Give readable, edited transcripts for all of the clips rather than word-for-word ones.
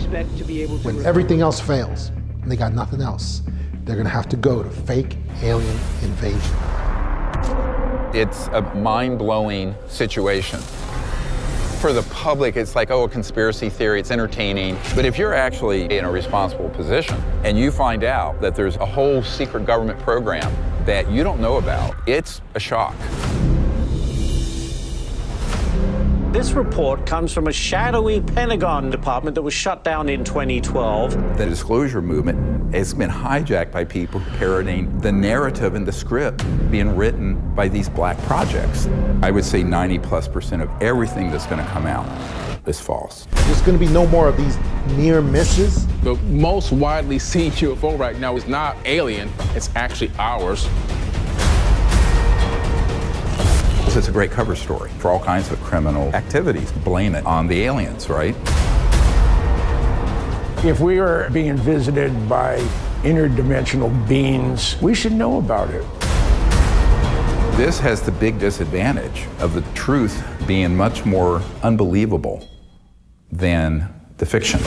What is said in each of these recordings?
expect to be able to... When everything else fails, and they got nothing else, they're gonna have to go to fake alien invasion. It's a mind-blowing situation. For the public, it's like, oh, a conspiracy theory, it's entertaining. But if you're actually in a responsible position and you find out that there's a whole secret government program that you don't know about, it's a shock. This report comes from a shadowy Pentagon department that was shut down in 2012. The disclosure movement has been hijacked by people parroting the narrative and the script being written by these black projects. I would say 90+% of everything that's going to come out is false. There's going to be no more of these near misses. The most widely seen UFO right now is not alien, it's actually ours. It's a great cover story for all kinds of criminal activities. Blame it on the aliens, right? If we are being visited by interdimensional beings, we should know about it. This has the big disadvantage of the truth being much more unbelievable than the fiction.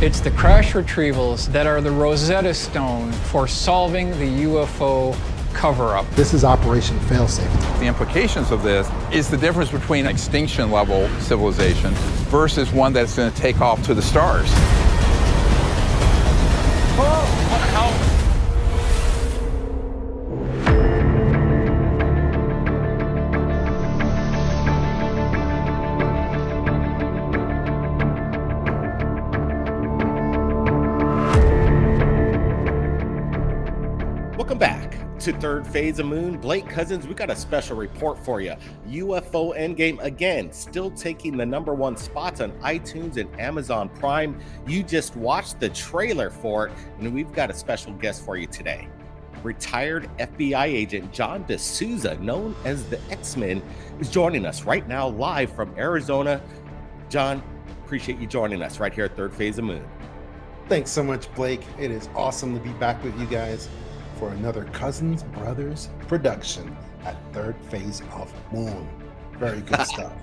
It's the crash retrievals that are the Rosetta Stone for solving the UFO cover-up. This is Operation FAILSAFE. The implications of this is the difference between extinction level civilization versus one that's going to take off to the stars. Oh, what the hell? Welcome back to Third Phase of Moon. Blake Cousins, we got a special report for you. UFO Endgame, again, still taking the #1 spots on iTunes and Amazon Prime. You just watched the trailer for it, and we've got a special guest for you today. Retired FBI agent John DeSouza, known as the X-Men, is joining us right now live from Arizona. John, appreciate you joining us right here at Third Phase of Moon. Thanks so much, Blake. It is awesome to be back with you guys for another Cousins Brothers production at Third Phase of Moon. Very good stuff.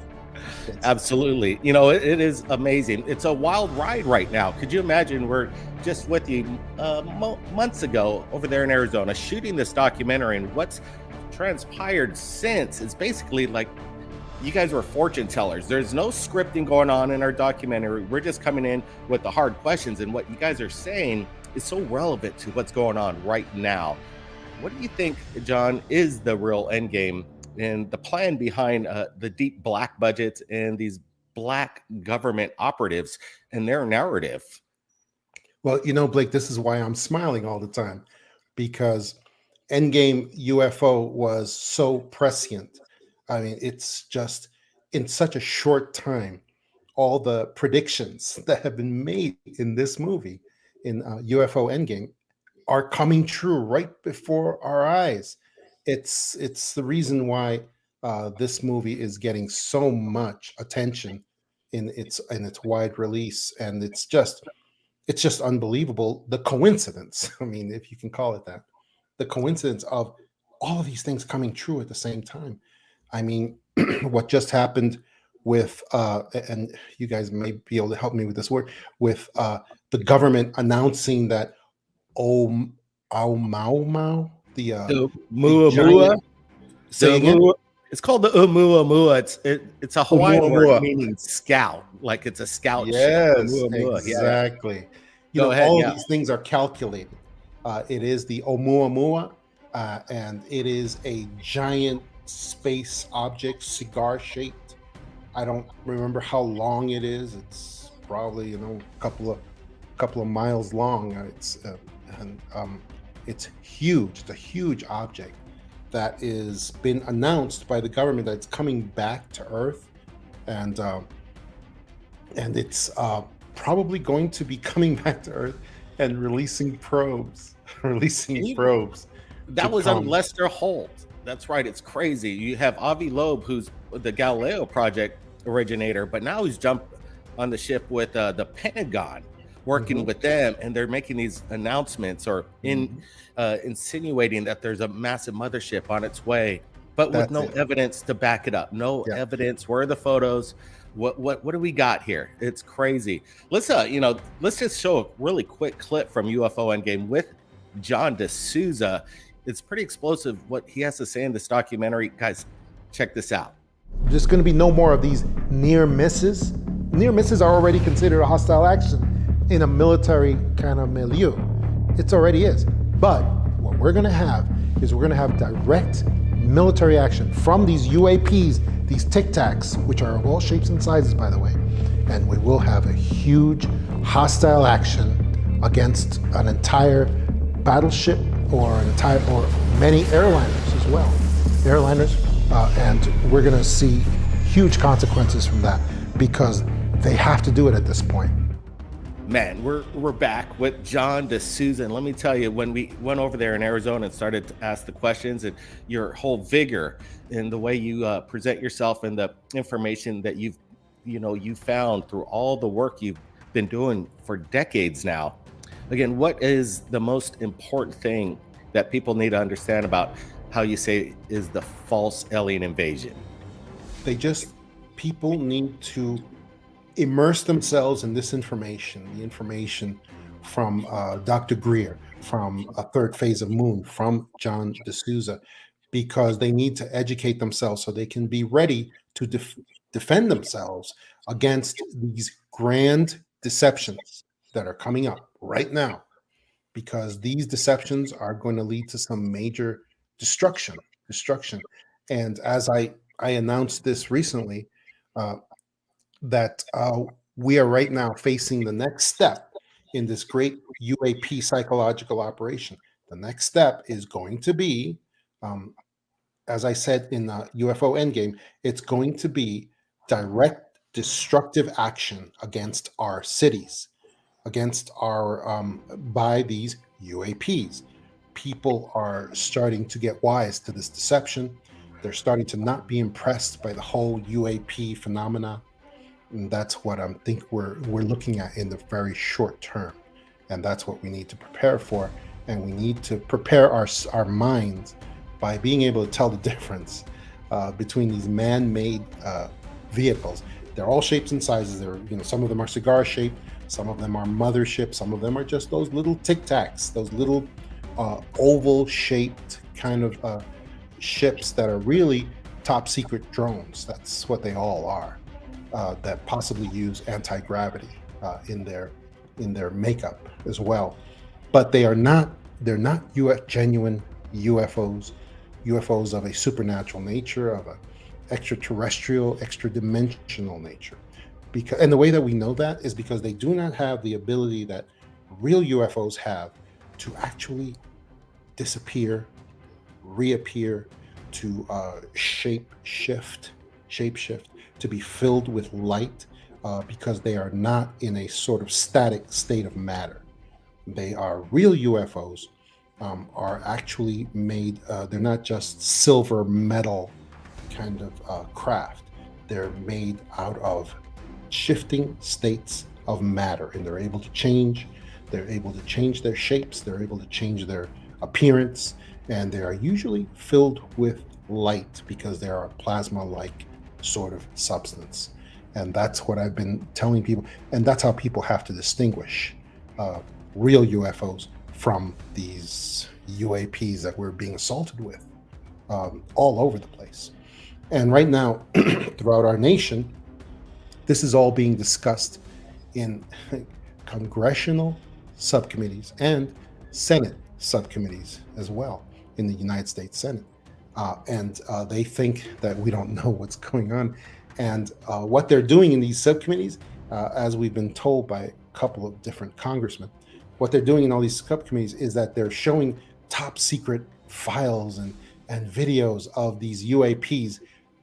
Absolutely. You know, it is amazing. It's a wild ride right now. Could you imagine, we're just with you months ago over there in Arizona shooting this documentary, and what's transpired since is basically like you guys were fortune tellers. There's no scripting going on in our documentary. We're just coming in with the hard questions, and what you guys are saying is so relevant to what's going on right now. What do you think, John, is the real end game and the plan behind the deep black budgets and these black government operatives and their narrative? Well, you know, Blake, this is why I'm smiling all the time, because Endgame UFO was so prescient. I mean, it's just in such a short time, all the predictions that have been made in this movie, in UFO Endgame, are coming true right before our eyes. It's the reason why this movie is getting so much attention in its wide release, and it's just unbelievable, the coincidence. I mean, if you can call it that, the coincidence of all of these things coming true at the same time. I mean, what just happened with and you guys may be able to help me with this word, with the government announcing that Oumuamua, the Muamua, it's called the Oumuamua. It's a Hawaiian word meaning scout, like it's a scout ship. Yes, Oumuamua. exactly. Yeah. All of these things are calculated. It is the Oumuamua, and it is a giant space object, cigar shaped. I don't remember how long it is. It's probably, a couple of miles long. It's huge. It's a huge object that is been announced by the government that it's coming back to Earth, and it's probably going to be coming back to Earth and releasing probes. That was on Lester Holt. That's right. It's crazy. You have Avi Loeb, who's the Galileo Project originator, but now he's jumped on the ship with the Pentagon, working with them, and they're making these announcements or insinuating that there's a massive mothership on its way, but with no evidence to back it up. No evidence. Where are the photos? What do we got here? It's crazy. Let's let's just show a really quick clip from UFO Endgame with John DeSouza. It's pretty explosive what he has to say in this documentary. Guys, check this out. There's going to be no more of these near misses. Near misses are already considered a hostile action in a military kind of milieu. It already is. But what we're going to have is we're going to have direct military action from these UAPs, these Tic Tacs, which are of all shapes and sizes, by the way. And we will have a huge hostile action against an entire battleship or many airliners as well. Airliners, and we're going to see huge consequences from that because they have to do it at this point. Man, we're back with John DeSouza, and let me tell you, when we went over there in Arizona and started to ask the questions, and your whole vigor in the way you present yourself and the information that you found through all the work you've been doing for decades now. Again, what is the most important thing that people need to understand about how you say is the false alien invasion? People need to immerse themselves in this information, the information from Dr. Greer, from A Third Phase of Moon, from John DeSouza, because they need to educate themselves so they can be ready to defend themselves against these grand deceptions that are coming up right now, because these deceptions are going to lead to some major destruction. And as I announced this recently, that we are right now facing the next step in this great UAP psychological operation. The next step is going to be, as I said in UFO Endgame, it's going to be direct destructive action against our cities, against our by these UAPs. People are starting to get wise to this deception. They're starting to not be impressed by the whole UAP phenomena. And that's what I think we're looking at in the very short term. And that's what we need to prepare for. And we need to prepare our minds by being able to tell the difference between these man-made vehicles. They're all shapes and sizes. Some of them are cigar shaped, some of them are mothership, some of them are just those little Tic Tacs, those little oval shaped kind of ships that are really top secret drones. That's what they all are. That possibly use anti-gravity in their makeup as well, but they're not genuine UFOs of a supernatural nature, of an extraterrestrial, extra-dimensional nature. And the way that we know that is because they do not have the ability that real UFOs have to actually disappear, reappear, to shape-shift, to be filled with light, because they are not in a sort of static state of matter. They are real UFOs, are actually made, they're not just silver metal kind of craft. They're made out of shifting states of matter, and they're able to change. They're able to change their shapes. They're able to change their appearance, and they are usually filled with light because they are a plasma-like sort of substance. And that's what I've been telling people, and that's how people have to distinguish real UFOs from these UAPs that we're being assaulted with all over the place. And right now, throughout our nation, this is all being discussed in congressional subcommittees and Senate subcommittees as well in the United States Senate. And they think that we don't know what's going on. And what they're doing in these subcommittees, as we've been told by a couple of different congressmen, what they're doing in all these subcommittees is that they're showing top secret files and videos of these UAPs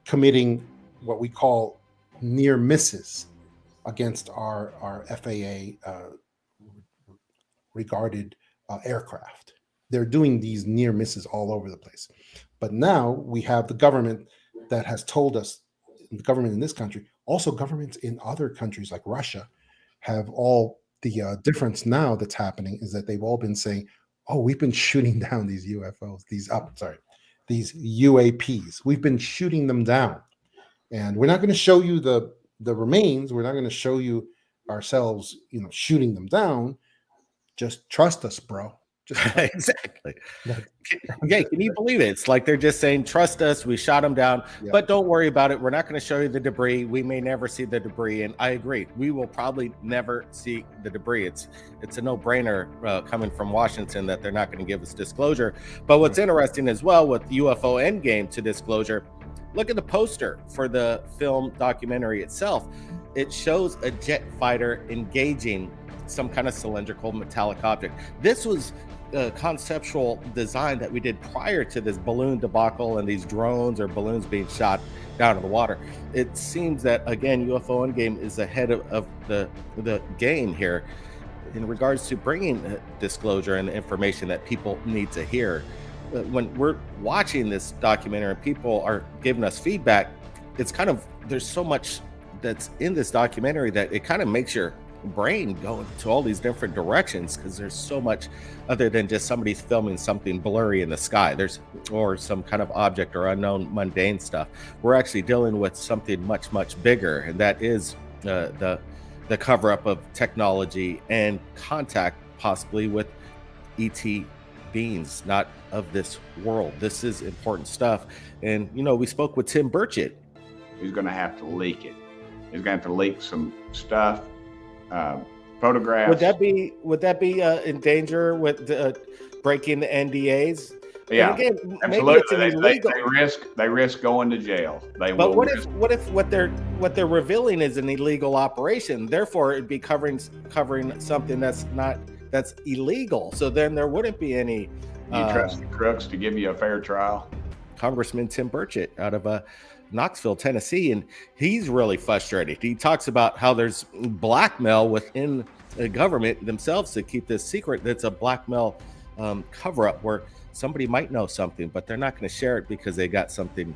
committing what we call near misses against our FAA regarded aircraft. They're doing these near misses all over the place. But now we have the government that has told us, the government in this country, also governments in other countries like Russia, have all the difference now that's happening is that they've all been saying, oh, we've been shooting down these UFOs, these UAPs. We've been shooting them down. And we're not going to show you the the remains. We're not going to show you ourselves, shooting them down. Just trust us, bro. Just trust Exactly. us. Yeah, can you believe it? It's like they're just saying, trust us, we shot them down, but don't worry about it. We're not going to show you the debris. We may never see the debris. And I agree, we will probably never see the debris. It's a no-brainer coming from Washington that they're not going to give us disclosure. But what's interesting as well with UFO Endgame to disclosure, look at the poster for the film documentary itself. It shows a jet fighter engaging some kind of cylindrical metallic object. This was a conceptual design that we did prior to this balloon debacle and these drones or balloons being shot down in the water. It seems that, again, UFO Endgame is ahead of the game here in regards to bringing disclosure and information that people need to hear. When we're watching this documentary and people are giving us feedback, it's kind of, there's so much that's in this documentary that it kind of makes your brain go to all these different directions, because there's so much other than just somebody's filming something blurry in the sky, or some kind of object or unknown mundane stuff. We're actually dealing with something much bigger, and that is the cover-up of technology and contact possibly with ET beings not of this world. This is important stuff. And we spoke with Tim Burchett. He's going to have to leak it. He's going to have to leak some stuff, photographs. Would that be in danger with breaking the NDAs? Yeah, and again, absolutely. They risk going to jail. But what if what they're revealing is an illegal operation? Therefore, it'd be covering something that's illegal. So then there wouldn't be any. You trust the crooks to give you a fair trial? Congressman Tim Burchett out of Knoxville, Tennessee, and he's really frustrated. He talks about how there's blackmail within the government themselves to keep this secret. That's a blackmail cover-up where somebody might know something, but they're not going to share it because they got something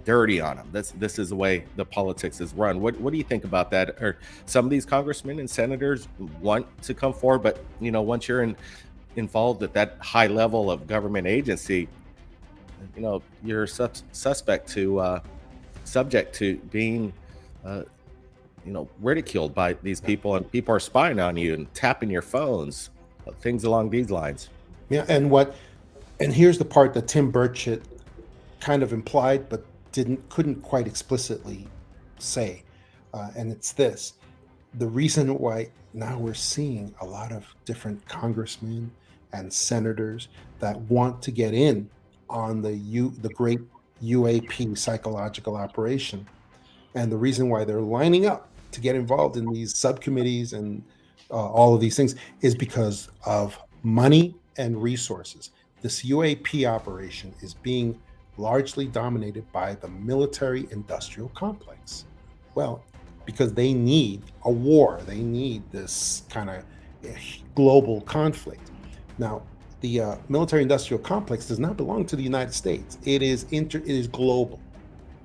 dirty on them. This is the way the politics is run. What do you think about that? Or some of these congressmen and senators want to come forward, but once you're involved at that high level of government agency, you're subject to being ridiculed by these people, and people are spying on you and tapping your phones, things along these lines. Yeah, and here's the part that Tim Burchett kind of implied but couldn't quite explicitly say, and it's this: the reason why now we're seeing a lot of different congressmen and senators that want to get in on the great UAP psychological operation, and the reason why they're lining up to get involved in these subcommittees and all of these things is because of money and resources. This UAP operation is being largely dominated by the military-industrial complex. Well, because they need a war, they need this kind of global conflict. Now, the military-industrial complex does not belong to the United States. It is global.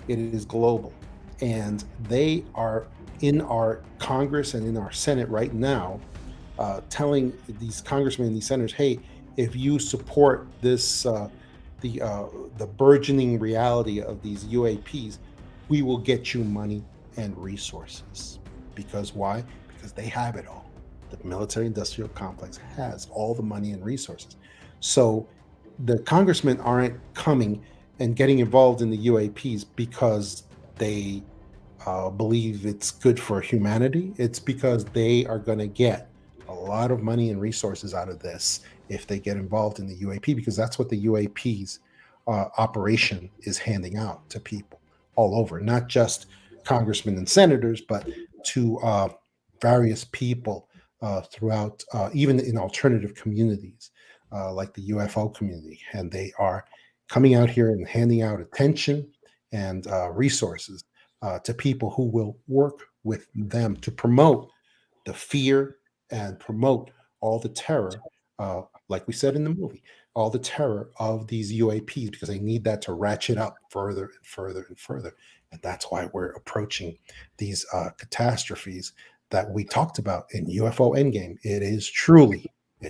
It is global, and they are in our Congress and in our Senate right now, telling these congressmen and these senators, "Hey, if you support this, the burgeoning reality of these UAPs, we will get you money and resources." Because why? Because they have it all. The military-industrial complex has all the money and resources. So the congressmen aren't coming and getting involved in the UAPs because they believe it's good for humanity. It's because they are going to get a lot of money and resources out of this if they get involved in the UAP, because that's what the UAPs operation is handing out to people all over, not just congressmen and senators, but to various people throughout, even in alternative communities like the UFO community. And they are coming out here and handing out attention and resources to people who will work with them to promote the fear and promote all the terror, like we said in the movie, all the terror of these UAPs, because they need that to ratchet up further and further and further. And that's why we're approaching these catastrophes that we talked about in UFO Endgame. It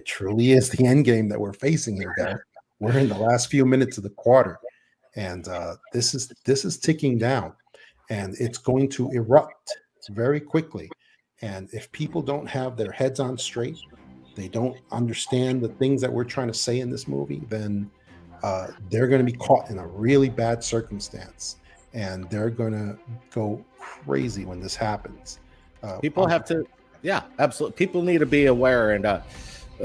truly is the endgame that we're facing here, guys. We're in the last few minutes of the quarter, and this is ticking down. and it's going to erupt very quickly. And if people don't have their heads on straight, they don't understand the things that we're trying to say in this movie, then they're going to be caught in a really bad circumstance, and they're going to go crazy when this happens. People have to, yeah, absolutely. People need to be aware, and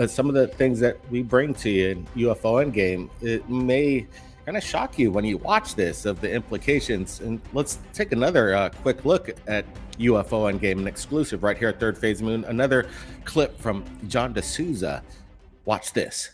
some of the things that we bring to you in UFO Endgame, it may kind of shock you when you watch this, of the implications. And let's take another quick look at UFO Endgame, an exclusive right here at Third Phase Moon. Another clip from John DeSouza. Watch this.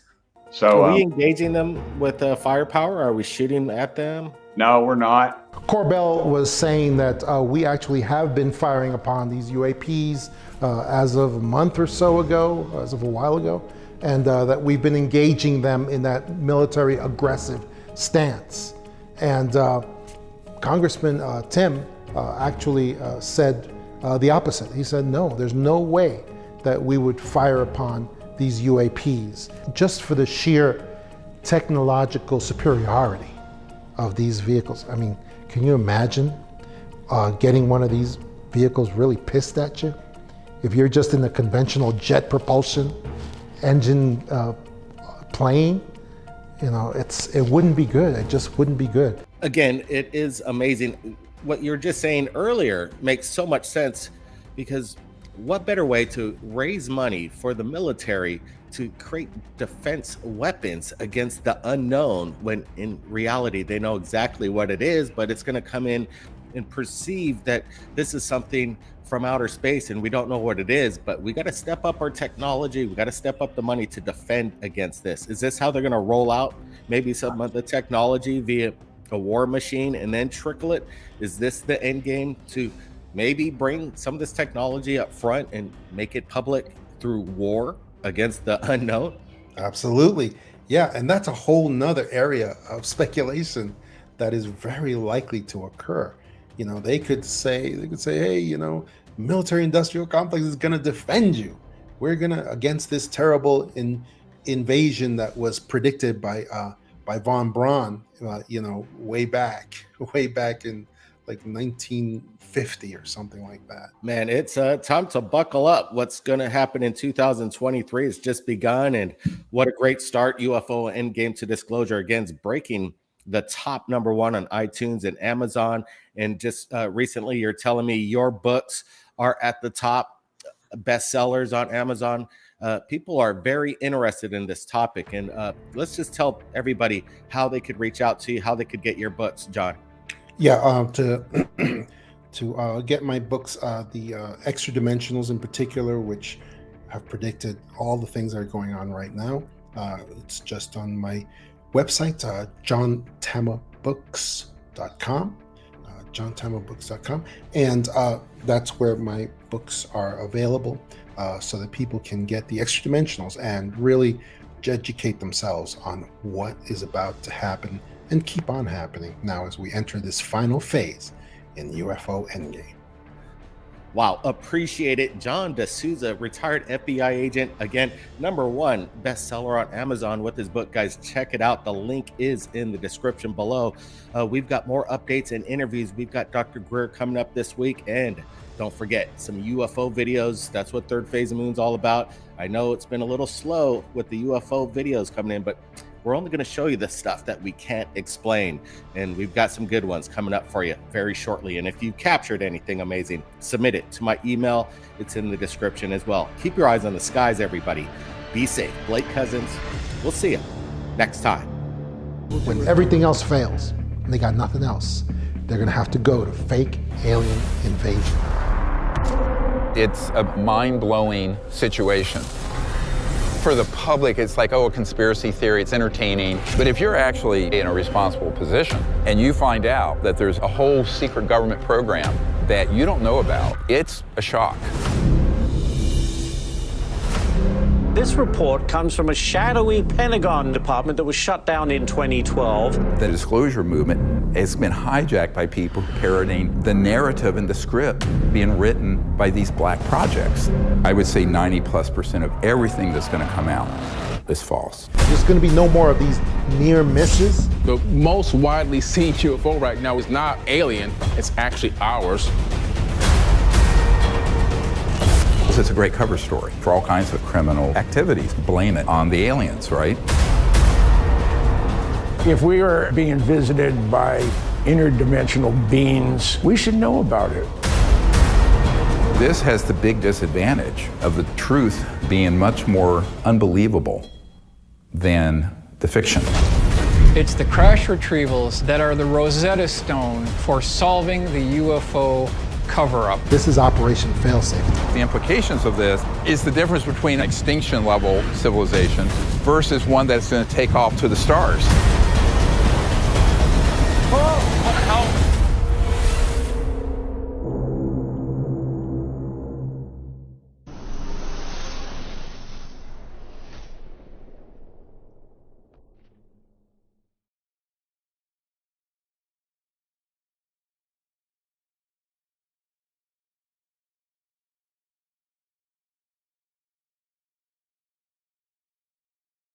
So are we engaging them with firepower? Are we shooting at them? No, we're not. Corbell was saying that we actually have been firing upon these UAPs as of a month or so ago, as of a while ago, and that we've been engaging them in that military aggressive stance. And Congressman Tim actually said the opposite. He said, no, there's no way that we would fire upon these UAPs, just for the sheer technological superiority of these vehicles. I mean, can you imagine getting one of these vehicles really pissed at you? If you're just in the conventional jet propulsion engine plane, you know, it wouldn't be good. It just wouldn't be good. Again, it is amazing. What you were just saying earlier makes so much sense, because what better way to raise money for the military to create defense weapons against the unknown, when in reality they know exactly what it is, but it's going to come in and perceive that this is something from outer space and we don't know what it is. But we got to step up our technology. We got to step up the money to defend against this. Is this how they're going to roll out maybe some of the technology via a war machine and then trickle it? Is this the end game, to maybe bring some of this technology up front and make it public through war against the unknown? Absolutely. Yeah, and that's a whole nother area of speculation that is very likely to occur. You know, they could say, hey, you know, military industrial complex is going to defend you. We're going to, against this terrible invasion that was predicted by von Braun, you know, way back in like 1950 or something like that. Man, it's time to buckle up. What's going to happen in 2023 has just begun, and what a great start. UFO Endgame to Disclosure, again, is breaking the top #1 on iTunes and Amazon. And just recently, you're telling me your books are at the top bestsellers on Amazon. People are very interested in this topic, and let's just tell everybody how they could reach out to you, how they could get your books, John. Yeah, to get my books, the Extra Dimensionals in particular, which have predicted all the things that are going on right now. It's just on my website, johntamabooks.com, johntamabooks.com, and that's where my books are available, so that people can get the Extra Dimensionals and really educate themselves on what is about to happen and keep on happening now as we enter this final phase in UFO Endgame. Wow, appreciate it. John DeSouza, retired FBI agent. Again, #1 bestseller on Amazon with his book, guys. Check it out. The link is in the description below. We've got more updates and interviews. We've got Dr. Greer coming up this week, and don't forget some UFO videos. That's what Third Phase of Moon's all about. I know it's been a little slow with the UFO videos coming in, but we're only going to show you the stuff that we can't explain. And we've got some good ones coming up for you very shortly. And if you captured anything amazing, submit it to my email. It's in the description as well. Keep your eyes on the skies, everybody. Be safe. Blake Cousins. We'll see you next time. When everything else fails and they got nothing else, they're going to have to go to fake alien invasion. It's a mind-blowing situation. For the public, it's like, oh, a conspiracy theory, it's entertaining. But if you're actually in a responsible position and you find out that there's a whole secret government program that you don't know about, it's a shock. This report comes from a shadowy Pentagon department that was shut down in 2012. The disclosure movement has been hijacked by people parroting the narrative and the script being written by these black projects. I would say 90+% of everything that's going to come out is false. There's going to be no more of these near misses. The most widely seen UFO right now is not alien, it's actually ours. It's a great cover story for all kinds of criminal activities. Blame it on the aliens, right? If we are being visited by interdimensional beings, we should know about it. This has the big disadvantage of the truth being much more unbelievable than the fiction. It's the crash retrievals that are the Rosetta Stone for solving the UFO cover-up. This is Operation FAILSAFE. The implications of this is the difference between extinction level civilization versus one that's going to take off to the stars.